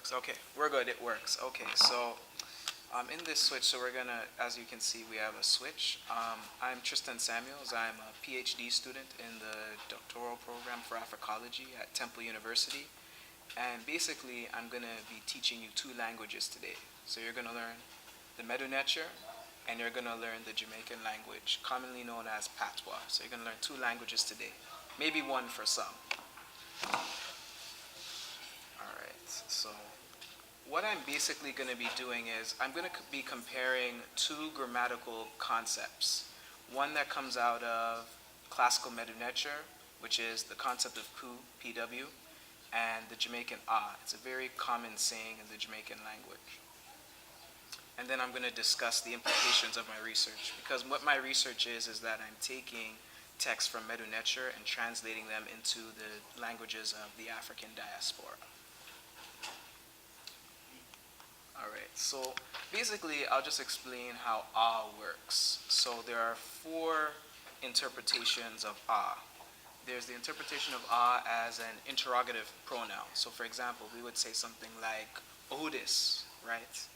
works. Okay, we're good. It works. Okay, so in this switch, so we're gonna, as you can see, we have a switch. I'm Tristan Samuels. I'm a PhD student in the doctoral program for Africology at Temple University. And basically, I'm gonna be teaching you two languages today. So you're gonna learn the Medu Necher, and you're gonna learn the Jamaican language, commonly known as Patois. So you're gonna learn two languages today, maybe one for some. All right, so what I'm basically going to be doing is I'm going to be comparing two grammatical concepts. One that comes out of classical Medu Necher, which is the concept of pu, PW, and the Jamaican ah. It's a very common saying in the Jamaican language. And then I'm going to discuss the implications of my research, because what my research is that I'm taking texts from Medu Necher and translating them into the languages of the African diaspora. All right, so basically I'll just explain how ah works. So there are four interpretations of ah. There's the interpretation of ah as an interrogative pronoun. So for example, we would say something like Ohudis, right?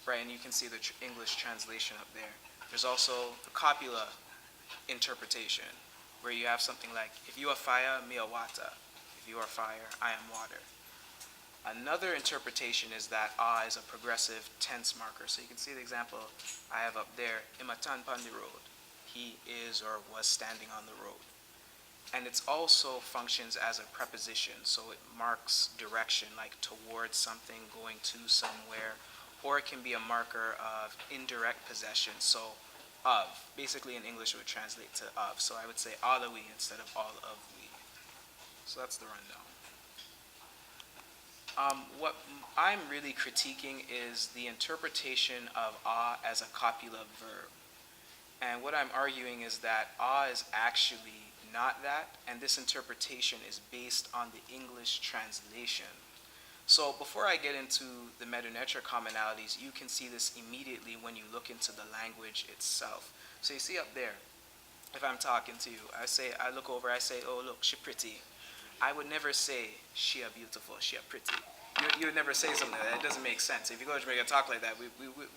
Right, and you can see the English translation up there. There's also the copula interpretation, where you have something like, if you are fire, me are water. If you are fire, I am water. Another interpretation is that ah is a progressive tense marker. So you can see the example I have up there, Imatan Pandi road. He is or was standing on the road. And it also functions as a preposition, so it marks direction, like towards something, going to somewhere, or it can be a marker of indirect possession, so of. Basically in English it would translate to of, so I would say all of we instead of all of we. So that's the rundown. What I'm really critiquing is the interpretation of ah as a copula verb. And what I'm arguing is that ah is actually not that, and this interpretation is based on the English translation. So before I get into the Medu Necher commonalities, you can see this immediately when you look into the language itself. So you see up there, if I'm talking to you, I look over, I say, oh look, she pretty. I would never say, she a beautiful, she a pretty. You would never say something like that. It doesn't make sense. If you go to Jamaica and talk like that,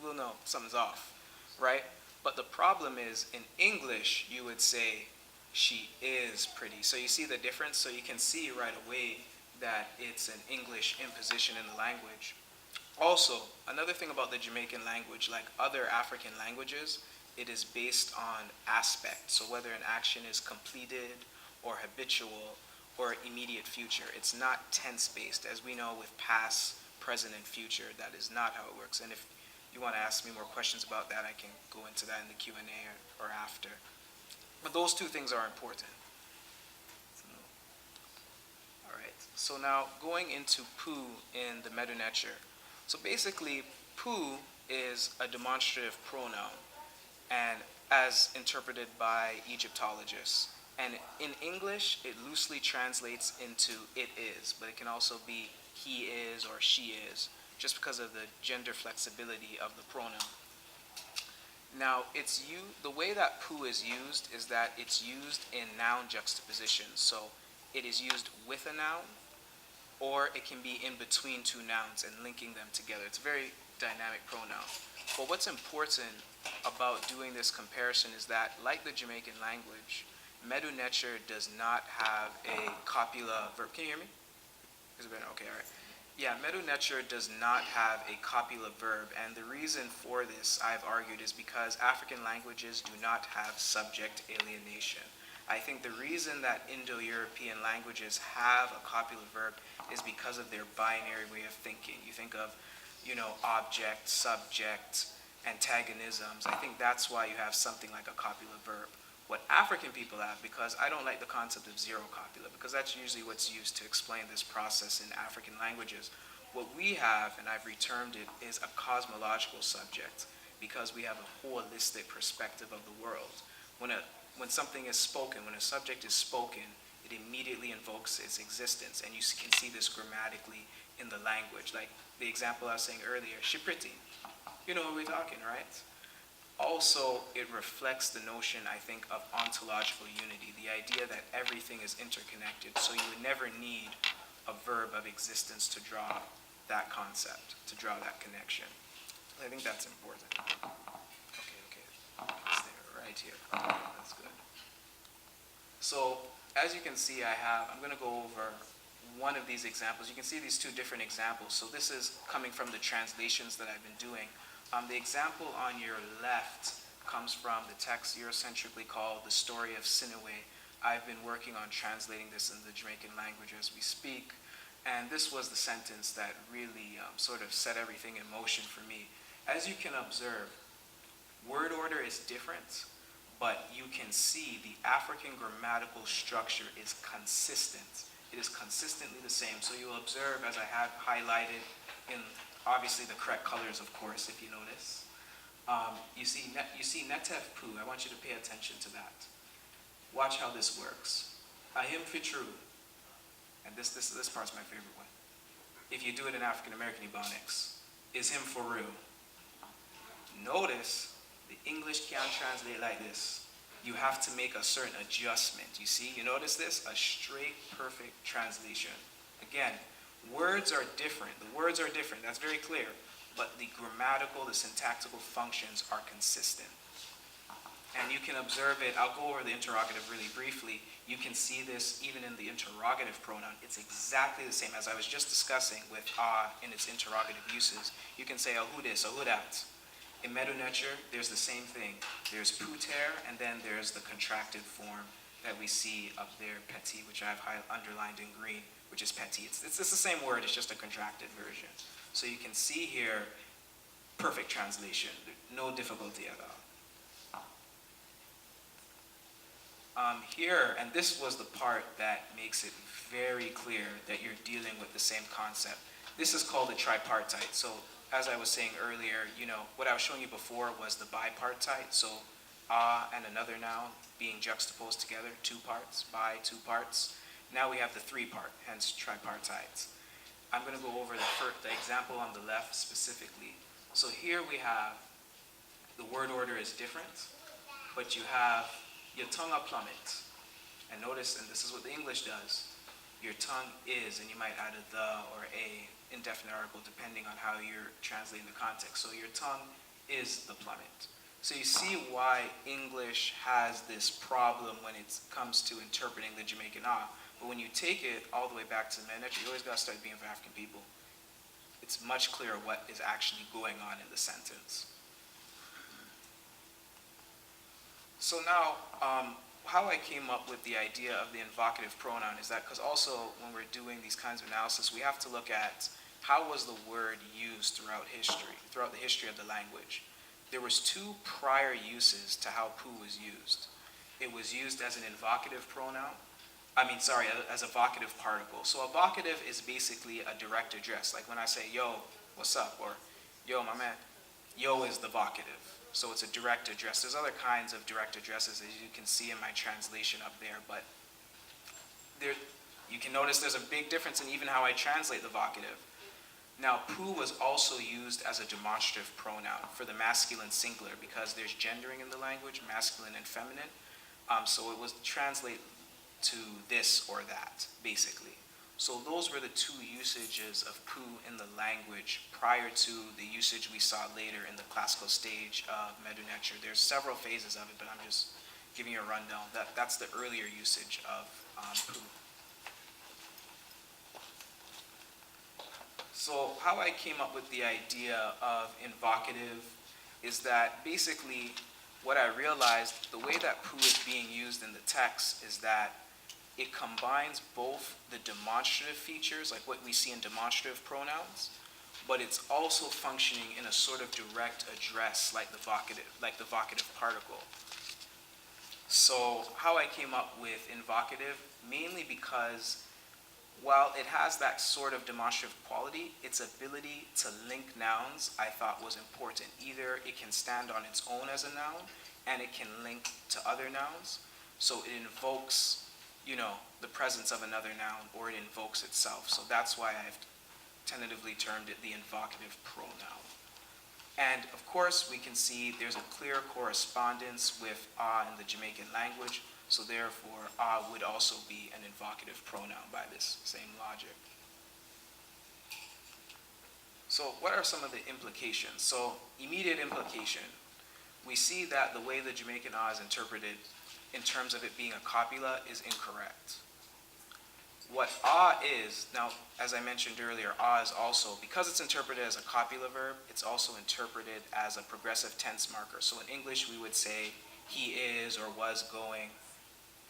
we'll know something's off, right? But the problem is, in English, you would say, she is pretty. So you see the difference? So you can see right away that it's an English imposition in the language. Also, another thing about the Jamaican language, like other African languages, it is based on aspect. So whether an action is completed or habitual or immediate future. It's not tense-based. As we know with past, present, and future, that is not how it works. And if you want to ask me more questions about that, I can go into that in the Q&A or after. But those two things are important. All right, so now going into pu in the Medu Necher. So basically, pu is a demonstrative pronoun, and as interpreted by Egyptologists. And in English, it loosely translates into it is, but it can also be he is or she is, just because of the gender flexibility of the pronoun. Now, the way that pu is used is that it's used in noun juxtapositions. So it is used with a noun, or it can be in between two nouns and linking them together. It's a very dynamic pronoun. But what's important about doing this comparison is that, like the Jamaican language, Medu Necher does not have a copula verb. Can you hear me? Is it better? Okay, all right. Yeah, Medu Necher does not have a copula verb, and the reason for this, I've argued, is because African languages do not have subject alienation. I think the reason that Indo-European languages have a copula verb is because of their binary way of thinking. You think of, object, subject, antagonisms. I think that's why you have something like a copula verb. What African people have, because I don't like the concept of zero copula, because that's usually what's used to explain this process in African languages. What we have, and I've retermed it, is a cosmological subject, because we have a holistic perspective of the world. When something is spoken, when a subject is spoken, it immediately invokes its existence, and you can see this grammatically in the language. Like the example I was saying earlier, she pretty. You know what we're talking, right? Also, it reflects the notion, I think, of ontological unity, the idea that everything is interconnected, so you would never need a verb of existence to draw that concept, to draw that connection. I think that's important. Okay. It's there, right here. That's good. So, as you can see, I'm going to go over one of these examples. You can see these two different examples. So this is coming from the translations that I've been doing. The example on your left comes from the text Eurocentrically called The Story of Sinewe. I've been working on translating this in the Jamaican language as we speak. And this was the sentence that really sort of set everything in motion for me. As you can observe, word order is different, but you can see the African grammatical structure is consistent. It is consistently the same. So you'll observe, as I have highlighted in obviously the correct colors, of course, if you notice. You see Netef Pu. I want you to pay attention to that. Watch how this works. Ahim Fitru. And this part's my favorite one. If you do it in African American Ebonics, is him for real. Notice the English can't translate like this. You have to make a certain adjustment. You see, you notice this? A straight, perfect translation. Again, words are different. The words are different. That's very clear. But the grammatical, the syntactical functions are consistent. And you can observe it. I'll go over the interrogative really briefly. You can see this even in the interrogative pronoun. It's exactly the same as I was just discussing with in its interrogative uses. You can say ahu this, ahu that. In Medu-Necher, there's the same thing. There's puter, and then there's the contracted form that we see up there, petit, which I've underlined in green, which is petit. It's the same word, it's just a contracted version. So you can see here, perfect translation, no difficulty at all. Here, and this was the part that makes it very clear that you're dealing with the same concept. This is called a tripartite. So as I was saying earlier, what I was showing you before was the bipartite. So and another noun being juxtaposed together, two parts, bi, two parts. Now we have the three part, hence tripartite. I'm going to go over the example on the left specifically. So here we have, the word order is different, but you have your tongue a plummet. And notice, and this is what the English does, your tongue is, and you might add a the or a indefinite article depending on how you're translating the context. So your tongue is the plummet. So you see why English has this problem when it comes to interpreting the Jamaican but when you take it all the way back to the Medu-Necher, you always got to start being for African people. It's much clearer what is actually going on in the sentence. So now, how I came up with the idea of the invocative pronoun is that because also when we're doing these kinds of analysis, we have to look at how was the word used throughout the history of the language. There was two prior uses to how pu was used. It was used as an invocative pronoun. As a vocative particle. So a vocative is basically a direct address. Like when I say, yo, what's up? Or, yo, my man. Yo is the vocative. So it's a direct address. There's other kinds of direct addresses, as you can see in my translation up there, but you can notice there's a big difference in even how I translate the vocative. Now, pu was also used as a demonstrative pronoun for the masculine singular because there's gendering in the language, masculine and feminine. So it was translate to this or that, basically. So those were the two usages of pu in the language prior to the usage we saw later in the classical stage of Medu-Necher. There's several phases of it, but I'm just giving you a rundown. That's the earlier usage of pu. So how I came up with the idea of invocative is that basically what I realized, the way that pu is being used in the text is that it combines both the demonstrative features, like what we see in demonstrative pronouns, but it's also functioning in a sort of direct address like the vocative particle. So how I came up with invocative, mainly because while it has that sort of demonstrative quality, its ability to link nouns I thought was important. Either it can stand on its own as a noun, and it can link to other nouns. So it invokes the presence of another noun, or it invokes itself. So that's why I've tentatively termed it the invocative pronoun. And of course, we can see there's a clear correspondence with in the Jamaican language. So therefore, would also be an invocative pronoun by this same logic. So what are some of the implications? So immediate implication, we see that the way the Jamaican A is interpreted in terms of it being a copula is incorrect. What A is, now as I mentioned earlier, A is also, because it's interpreted as a copula verb, it's also interpreted as a progressive tense marker. So in English we would say he is or was going.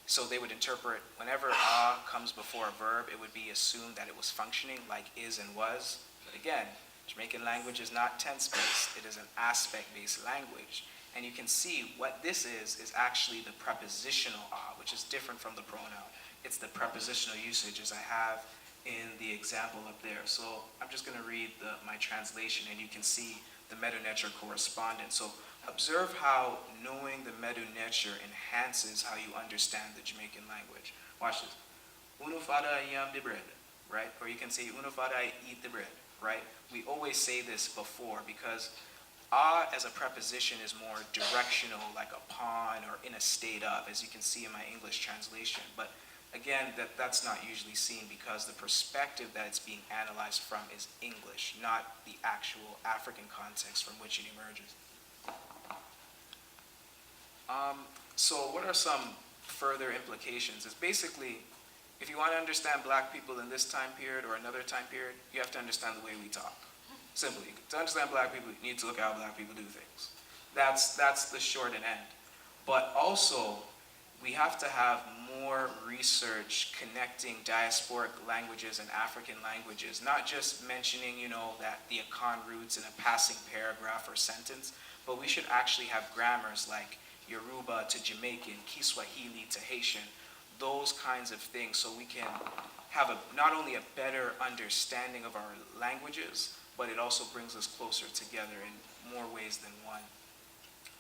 So they would interpret whenever A comes before a verb, it would be assumed that it was functioning like is and was. But again, Jamaican language is not tense-based, it is an aspect-based language. And you can see what this is actually the prepositional A, which is different from the pronoun. It's the prepositional usage as I have in the example up there. So I'm just going to read my translation and you can see the meta-nature correspondence. So observe how knowing the meta-nature enhances how you understand the Jamaican language. Watch this. Unu fada yam de bread, right? Or you can say unu fada eat the bread, right? We always say this before because a as a preposition is more directional, like upon or in a state of, as you can see in my English translation. But again, that's not usually seen because the perspective that it's being analyzed from is English, not the actual African context from which it emerges. So what are some further implications? It's basically, if you want to understand black people in this time period or another time period, you have to understand the way we talk. Simply, to understand black people, you need to look at how black people do things. That's the short and end. But also, we have to have more research connecting diasporic languages and African languages, not just mentioning, that the Akan roots in a passing paragraph or sentence, but we should actually have grammars like Yoruba to Jamaican, Kiswahili to Haitian, those kinds of things, so we can have not only a better understanding of our languages, but it also brings us closer together in more ways than one.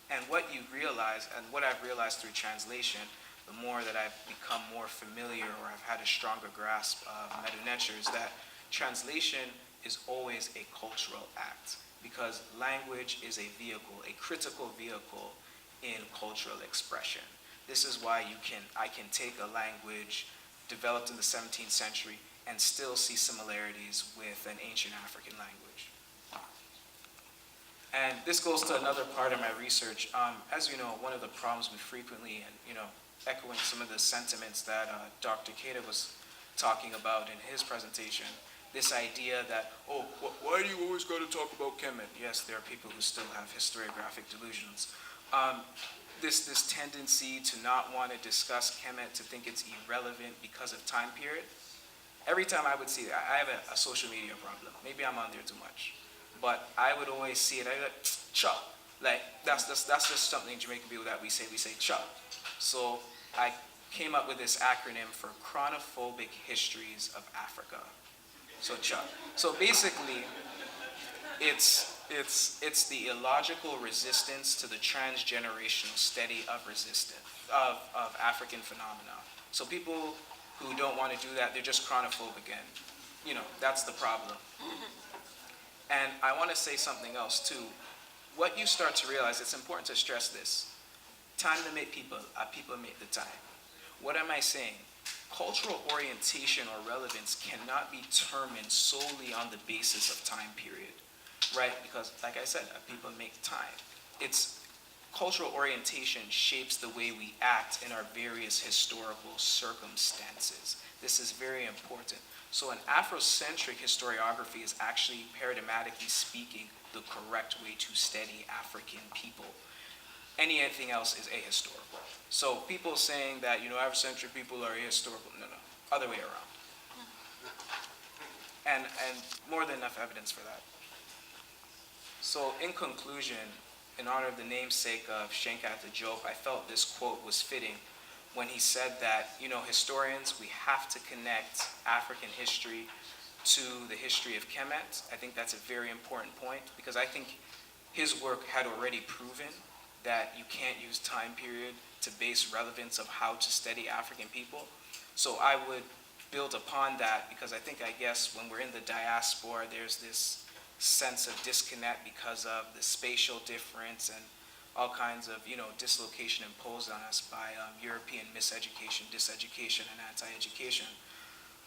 And what you realize, and what I've realized through translation, the more that I've become more familiar or I've had a stronger grasp of meta-nature, is that translation is always a cultural act, because language is a vehicle, a critical vehicle in cultural expression. This is why I can take a language developed in the 17th century and still see similarities with an ancient African language. And this goes to another part of my research. As you know, one of the problems we frequently, and echoing some of the sentiments that Dr. Keita was talking about in his presentation, this idea that, why do you always got to talk about Kemet? Yes, there are people who still have historiographic delusions. This tendency to not want to discuss Kemet, to think it's irrelevant because of time period. Every time I would see it, I have a social media problem. Maybe I'm on there too much. But I would always see it, I'd be like, cha. Like, that's just something Jamaican people that we say cha. So I came up with this acronym for Chronophobic Histories of Africa. So cha. So basically, it's the illogical resistance to the transgenerational study of resistance, of African phenomena. So people who don't want to do that, they're just chronophobic, and that's the problem. And I want to say something else too. What you start to realize, it's important to stress this. Time to make people, people make the time. What am I saying? Cultural orientation or relevance cannot be determined solely on the basis of time period, right? Because like I said, people make time. It's cultural orientation shapes the way we act in our various historical circumstances. This is very important. So an Afrocentric historiography is actually, paradigmatically speaking, the correct way to study African people. Anything else is ahistorical. So people saying that, Afrocentric people are ahistorical, no, other way around. And more than enough evidence for that. So in conclusion, in honor of the namesake of Chiekh Anta Diop, I felt this quote was fitting when he said that, historians, we have to connect African history to the history of Kemet. I think that's a very important point, because I think his work had already proven that you can't use time period to base relevance of how to study African people. So I would build upon that, because I guess when we're in the diaspora, there's this sense of disconnect because of the spatial difference and all kinds of, dislocation imposed on us by European miseducation, diseducation, and anti-education.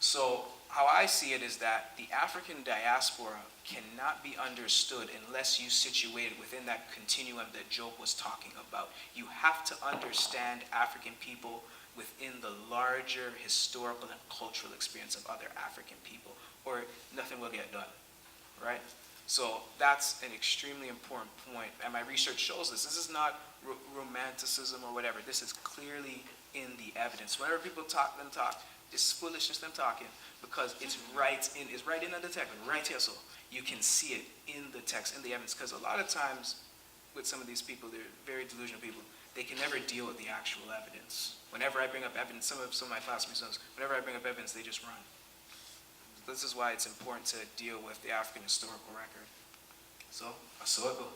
So how I see it is that the African diaspora cannot be understood unless you situate it within that continuum that Job was talking about. You have to understand African people within the larger historical and cultural experience of other African people, or nothing will get done, right? So that's an extremely important point, and my research shows this. This is not romanticism or whatever. This is clearly in the evidence. Whenever people talk, it's foolishness them talking, because it's right in the text, right here. So you can see it in the text, in the evidence. Because a lot of times with some of these people, they're very delusional people. They can never deal with the actual evidence. Whenever I bring up evidence, some of my classmates, whenever I bring up evidence, they just run. This is why it's important to deal with the African historical record. So, I saw it go.